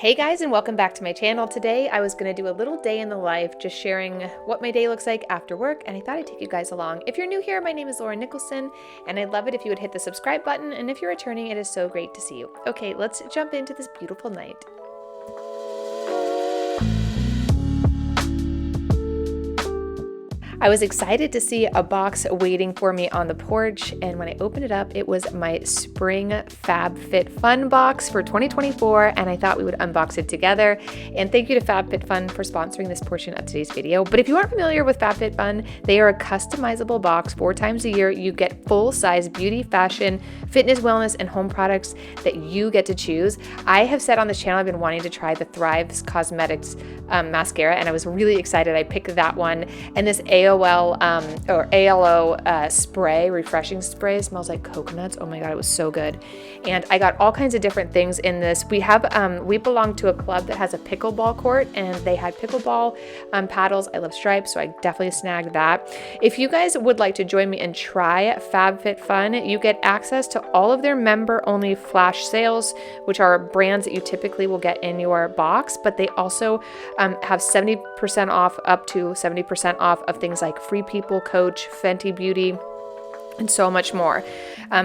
Hey guys, and welcome back to my channel. Today I was going to do a little day in the life, just sharing what my day looks like after work, and I thought I'd take you guys along. If you're new here, my name is Nicholsen, and I'd love it if you would hit the subscribe button, and if you're returning, it is so great to see you. Okay, let's jump into this beautiful night. I was excited to see a box waiting for me on the porch, and when I opened it up, it was my spring FabFitFun box for 2024, and I thought we would unbox it together. And thank you to FabFitFun for sponsoring this portion of today's video. But if you aren't familiar with FabFitFun, they are a customizable box 4 times a year. You get full-size beauty, fashion, fitness, wellness, and home products that you get to choose. I have said on this channel I've been wanting to try the Thrive Cosmetics mascara, and I was really excited. I picked that one, and this ALO spray, refreshing spray, smells like coconuts. Oh my god, it was so good. And I got all kinds of different things in this. We belong to a club that has a pickleball court, and they had pickleball paddles. I love stripes, so I definitely snagged that. If you guys would like to join me and try FabFitFun, you get access to all of their member-only flash sales, which are brands that you typically will get in your box, but they also have 70% off, up to 70% off of things like Free People, Coach, Fenty Beauty, and so much more.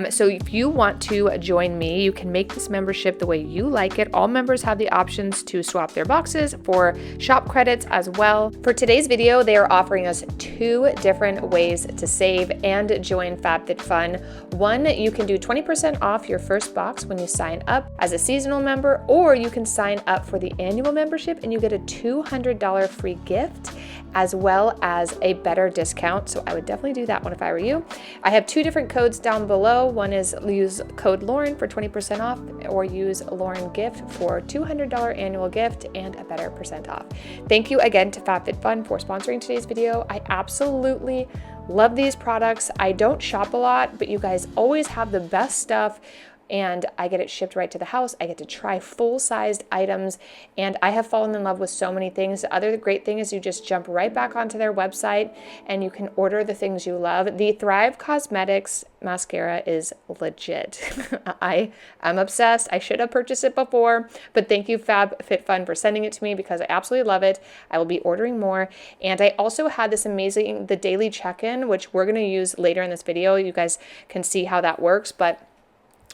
So if you want to join me, you can make this membership the way you like it. All members have the options to swap their boxes for shop credits as well. For today's video, they are offering us 2 different ways to save and join FabFitFun. One, you can do 20% off your first box when you sign up as a seasonal member, or you can sign up for the annual membership and you get a $200 free gift as well as a better discount. So I would definitely do that one if I were you. I have 2 different codes down below. One is use code Lauren for 20% off, or use Lauren Gift for $200 annual gift and a better % off. Thank you again to FabFitFun for sponsoring today's video. I absolutely love these products. I don't shop a lot, but you guys always have the best stuff, and I get it shipped right to the house. I get to try full-sized items, and I have fallen in love with so many things. The other great thing is you just jump right back onto their website and you can order the things you love. The Thrive Cosmetics mascara is legit. I'm obsessed. I should have purchased it before, but thank you FabFitFun for sending it to me because I absolutely love it. I will be ordering more. And I also had this amazing, the daily check-in, which we're going to use later in this video. You guys can see how that works, but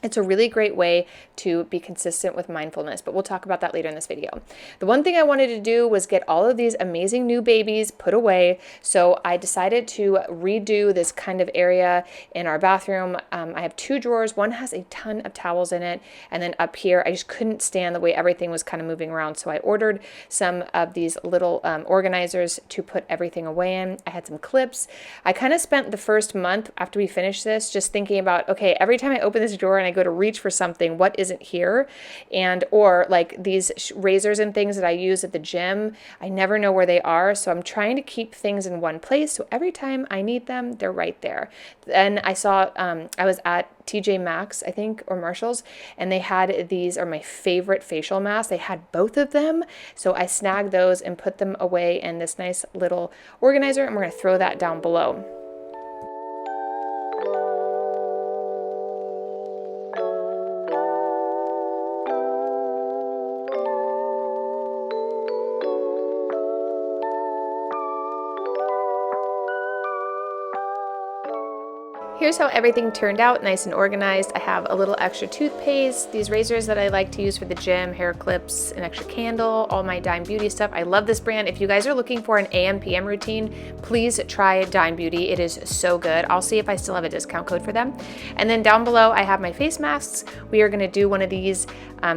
it's a really great way to be consistent with mindfulness, but we'll talk about that later in this video. The one thing I wanted to do was get all of these amazing new babies put away, so I decided to redo this kind of area in our bathroom. I have 2 drawers. One has a ton of towels in it, and then up here, I just couldn't stand the way everything was kind of moving around, so I ordered some of these little organizers to put everything away in. I had some clips. I kind of spent the first month after we finished this just thinking about, okay, every time I open this drawer and I go to reach for something, what isn't here? And or like these razors and things that I use at the gym, I never know where they are, so I'm trying to keep things in one place so every time I need them, they're right there. Then I saw I was at TJ Maxx, I think, or Marshall's, and they had these are my favorite facial masks. They had both of them, so I snagged those and put them away in this nice little organizer, and we're going to throw that down below. Here's how everything turned out, nice and organized. I have a little extra toothpaste, these razors that I like to use for the gym, hair clips, an extra candle, all my Dime Beauty stuff. I love this brand. If you guys are looking for an AM PM routine, please try Dime Beauty. It is so good. I'll see if I still have a discount code for them. And then down below, I have my face masks. We are gonna do one of these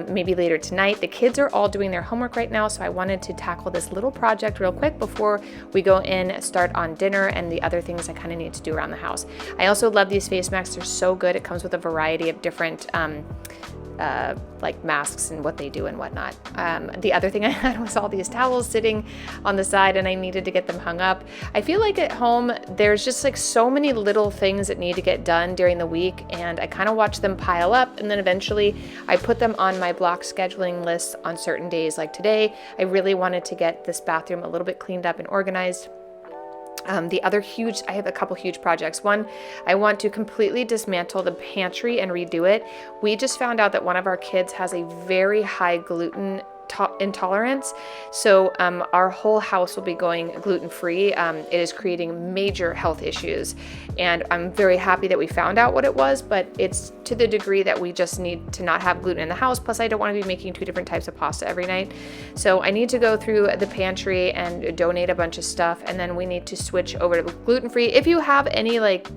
maybe later tonight. The kids are all doing their homework right now, so I wanted to tackle this little project real quick before we go in, start on dinner, and the other things I kind of need to do around the house. I also love these face masks. They're so good. It comes with a variety of different like masks and what they do and whatnot. The other thing I had was all these towels sitting on the side, and I needed to get them hung up. I feel like at home there's just like so many little things that need to get done during the week, and I kind of watch them pile up, and then eventually I put them on my block scheduling list on certain days. Like today, I really wanted to get this bathroom a little bit cleaned up and organized. I have a couple huge projects. One, I want to completely dismantle the pantry and redo it. We just found out that one of our kids has a very high gluten intolerance. So our whole house will be going gluten-free. It is creating major health issues, and I'm very happy that we found out what it was, but it's to the degree that we just need to not have gluten in the house. Plus I don't want to be making 2 different types of pasta every night. So I need to go through the pantry and donate a bunch of stuff, and then we need to switch over to gluten-free. If you have any like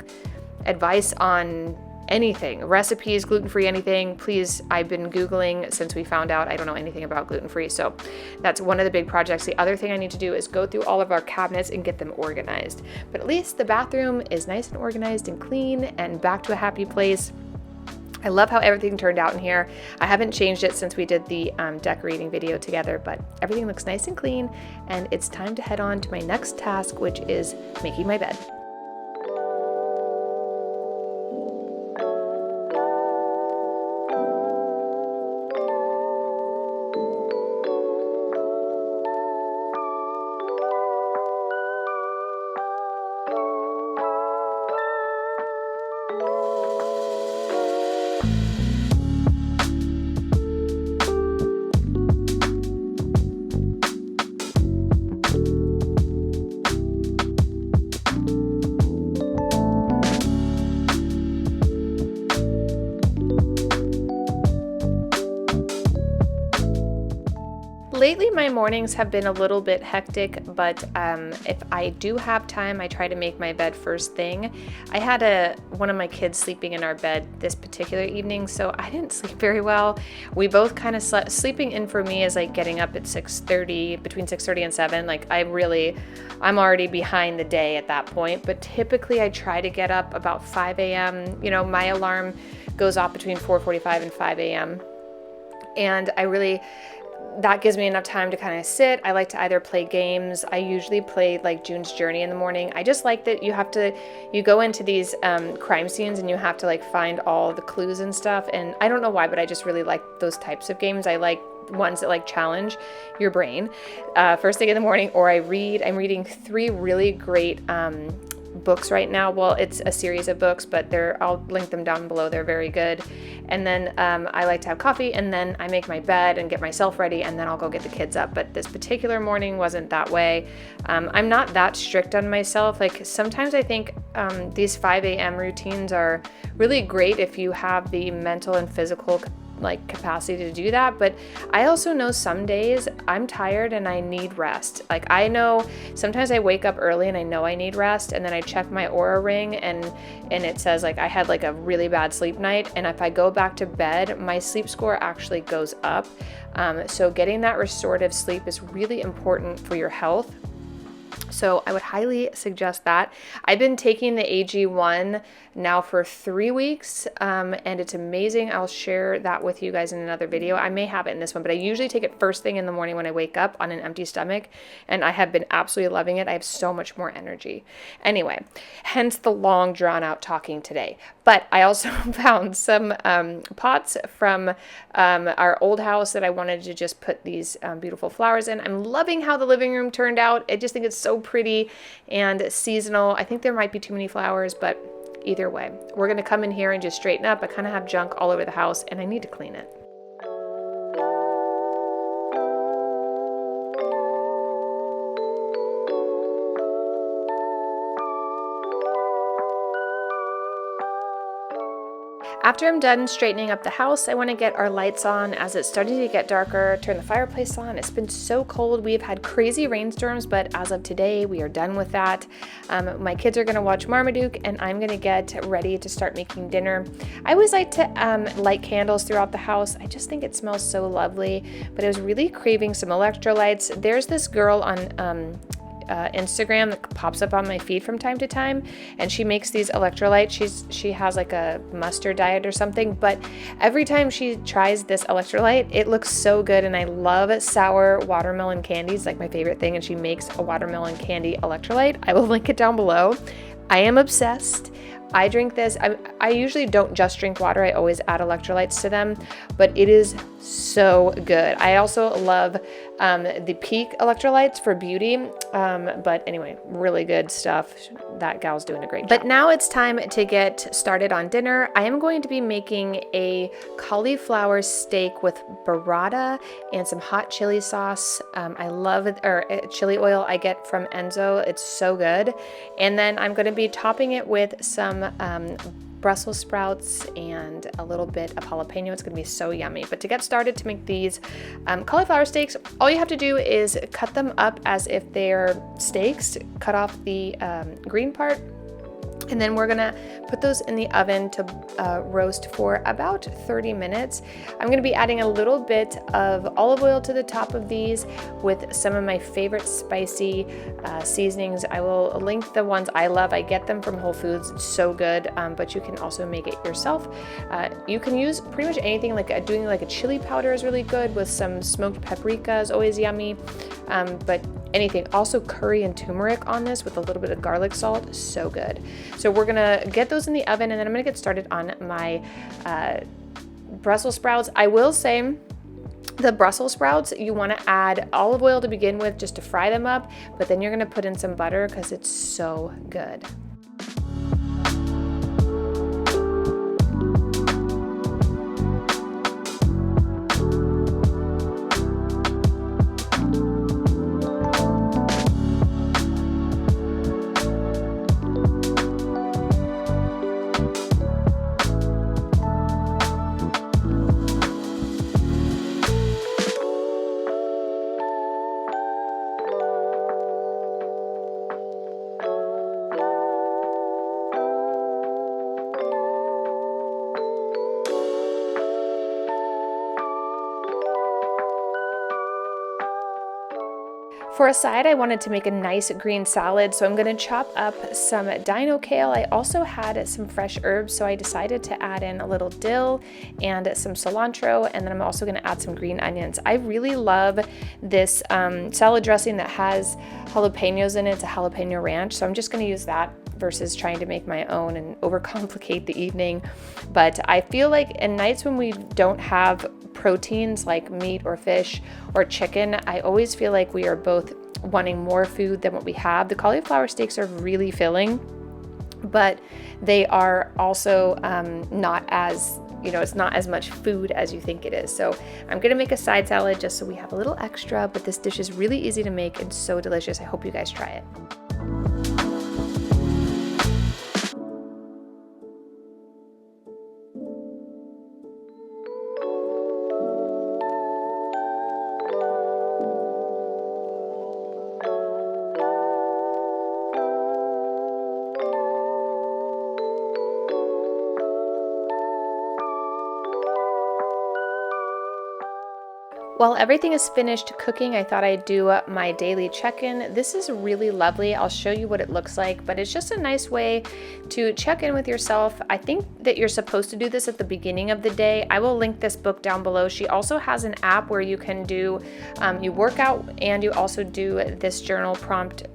advice on anything, recipes, gluten-free, anything, please. I've been Googling since we found out. I don't know anything about gluten-free, so that's one of the big projects. The other thing I need to do is go through all of our cabinets and get them organized. But at least the bathroom is nice and organized and clean and back to a happy place. I love how everything turned out in here. I haven't changed it since we did the decorating video together, but everything looks nice and clean, and it's time to head on to my next task, which is making my bed. Lately, my mornings have been a little bit hectic, but if I do have time, I try to make my bed first thing. I had one of my kids sleeping in our bed this particular evening, so I didn't sleep very well. We both kind of slept. Sleeping in for me is like getting up at 6:30, between 6:30 and 7. Like I'm already behind the day at that point, but typically I try to get up about 5 a.m. You know, my alarm goes off between 4:45 and 5 a.m. And that gives me enough time to kind of sit. I like to either play games. I usually play like June's Journey in the morning. I just like that you go into these crime scenes and you have to like find all the clues and stuff. And I don't know why, but I just really like those types of games. I like ones that like challenge your brain first thing in the morning, or I'm reading 3 really great books right now. Well, it's a series of books, but I'll link them down below. They're very good. And then I like to have coffee, and then I make my bed and get myself ready, and then I'll go get the kids up. But this particular morning wasn't that way. I'm not that strict on myself. Like sometimes I think these 5 a.m. routines are really great if you have the mental and physical like capacity to do that, but I also know some days I'm tired and I need rest. Like I know sometimes I wake up early and I know I need rest, and then I check my Oura ring and it says like I had like a really bad sleep night, and if I go back to bed, my sleep score actually goes up. So getting that restorative sleep is really important for your health. So I would highly suggest that. I've been taking the AG1 now for 3 weeks, and it's amazing. I'll share that with you guys in another video. I may have it in this one, but I usually take it first thing in the morning when I wake up on an empty stomach, and I have been absolutely loving it. I have so much more energy. Anyway, hence the long drawn out talking today. But I also found some pots from our old house that I wanted to just put these beautiful flowers in. I'm loving how the living room turned out. I just think it's so pretty and seasonal. I think there might be too many flowers, but either way, we're going to come in here and just straighten up. I kind of have junk all over the house and I need to clean it. After I'm done straightening up the house, I want to get our lights on as it's starting to get darker, turn the fireplace on. It's been so cold. We've had crazy rainstorms, but as of today, we are done with that. My kids are going to watch Marmaduke, and I'm going to get ready to start making dinner. I always like to light candles throughout the house. I just think it smells so lovely, but I was really craving some electrolytes. There's this girl on Instagram that pops up on my feed from time to time, and she makes these electrolytes. She has like a mustard diet or something, but every time she tries this electrolyte, it looks so good, and I love sour watermelon candies, like my favorite thing, and she makes a watermelon candy electrolyte. I will link it down below. I am obsessed. I drink this. I usually don't just drink water. I always add electrolytes to them, but it is so good. I also love the Peak electrolytes for beauty. But anyway, really good stuff. That gal's doing a great job. But now it's time to get started on dinner. I am going to be making a cauliflower steak with burrata and some hot chili sauce. I love it, or chili oil I get from Enzo. It's so good. And then I'm going to be topping it with some Brussels sprouts and a little bit of jalapeno. It's going to be so yummy. But to get started to make these cauliflower steaks, all you have to do is cut them up as if they're steaks, cut off the green part, and then we're gonna put those in the oven to roast for about 30 minutes. I'm gonna be adding a little bit of olive oil to the top of these with some of my favorite spicy seasonings. I will link the ones I love. I get them from Whole Foods. It's so good, but you can also make it yourself. You can use pretty much anything, like doing like a chili powder is really good with some smoked paprika is always yummy, but anything. Also curry and turmeric on this with a little bit of garlic salt, so good. So we're gonna get those in the oven, and then I'm gonna get started on my Brussels sprouts. I will say the Brussels sprouts, you wanna add olive oil to begin with just to fry them up, but then you're gonna put in some butter because it's so good. For a side, I wanted to make a nice green salad, so I'm going to chop up some dino kale. I also had some fresh herbs, so I decided to add in a little dill and some cilantro, and then I'm also going to add some green onions. I really love this salad dressing that has jalapenos in it. It's a jalapeno ranch, so I'm just going to use that versus trying to make my own and overcomplicate the evening. But I feel like in nights when we don't have proteins like meat or fish or chicken, I always feel like we are both wanting more food than what we have. The cauliflower steaks are really filling, but they are also not as, it's not as much food as you think it is. So I'm gonna make a side salad just so we have a little extra, but this dish is really easy to make and so delicious. I hope you guys try it. While everything is finished cooking, I thought I'd do my daily check-in. This is really lovely. I'll show you what it looks like, but it's just a nice way to check in with yourself. I think that you're supposed to do this at the beginning of the day. I will link this book down below. She also has an app where you can do, you work out and you also do this journal prompt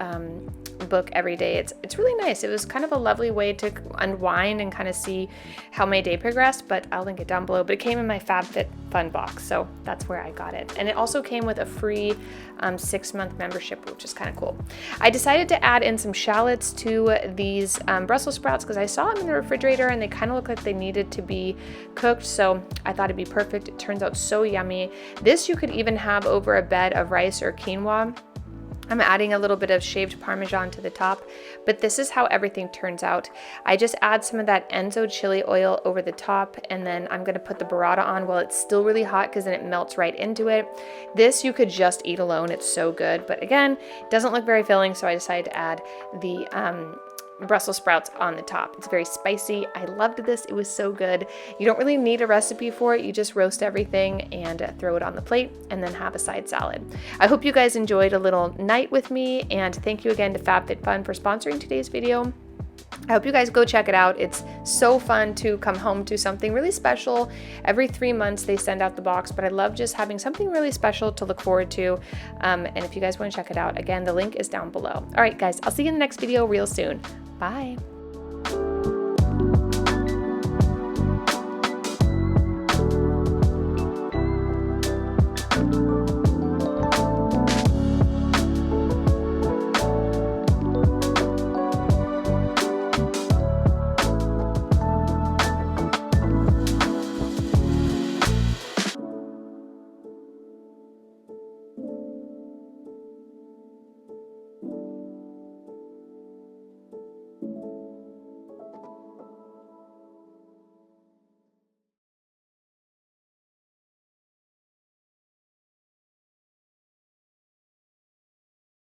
book every day. It's really nice. It was kind of a lovely way to unwind and kind of see how my day progressed, but I'll link it down below. But it came in my FabFitFun box, so that's where I got it. And it also came with a free 6-month membership, which is kind of cool. I decided to add in some shallots to these Brussels sprouts because I saw them in the refrigerator and they kind of look like they needed to be cooked, so I thought it'd be perfect. It turns out so yummy. This you could even have over a bed of rice or quinoa. I'm adding a little bit of shaved Parmesan to the top, but this is how everything turns out. I just add some of that Enzo chili oil over the top, and then I'm gonna put the burrata on while it's still really hot because then it melts right into it. This you could just eat alone, it's so good, but again, it doesn't look very filling, so I decided to add the Brussels sprouts on the top. It's very spicy. I loved this. It was so good. You don't really need a recipe for it. You just roast everything and throw it on the plate and then have a side salad. I hope you guys enjoyed a little night with me, and thank you again to FabFitFun for sponsoring today's video. I hope you guys go check it out. It's so fun to come home to something really special. Every 3 months they send out the box, but I love just having something really special to look forward to. And if you guys want to check it out, again, the link is down below. All right, guys, I'll see you in the next video real soon. Bye.